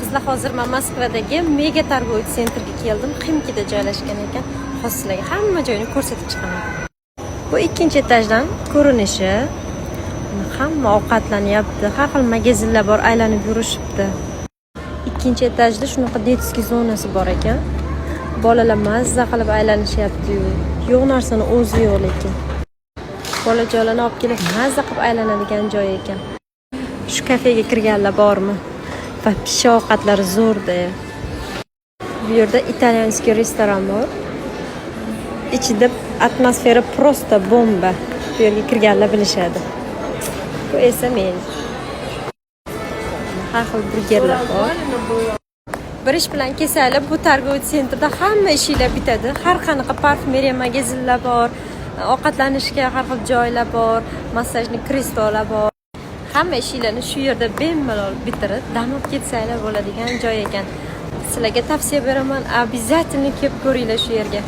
Qizlar, hozir men Moskvadagi mega торговый sentrga keldim. Ximkida joylashgan ekan. Hozir sizlarga hamma joyini ko'rsatib chiqaman. Bu ikkinchi etajdan ko'rinishi. Hamma ovqatlanyapti. Har xil magazinlar bor, aylanib yurishibdi. Ikkinchi etajda shunaqa detskiy zonasi bor ekan. Bolalar mazza qilib aylanishyapti-yu. Yo'q narsani o'zi yo'q lekin. Bolajonlarni olib kelib mazza qilib aylanadigan joy ekan. Shu kafega kirganlar bormi? Va pish ovqatlari zo'rda. Bu yerda italyanskiy restoran bor. Ichida atmosfera prosta bomba. Bu yerga kirganlar bilishadi. Bu esa men. Har xil burgerlar bor. Bir ish bilan kelsalar, bu торговый sentrda hamma ishlar bitadi. Har qanaqa parfumeriya magazinlar bor, ovqatlanishga har xil joylar bor, massajli kreslolar bor. Hamma ishlarni shu yerda bemalol bitirib, dam olib ketsanglar bo'ladigan joy ekan. Sizlarga tavsiya beraman, обязательно kelib ko'ringlar shu yerga.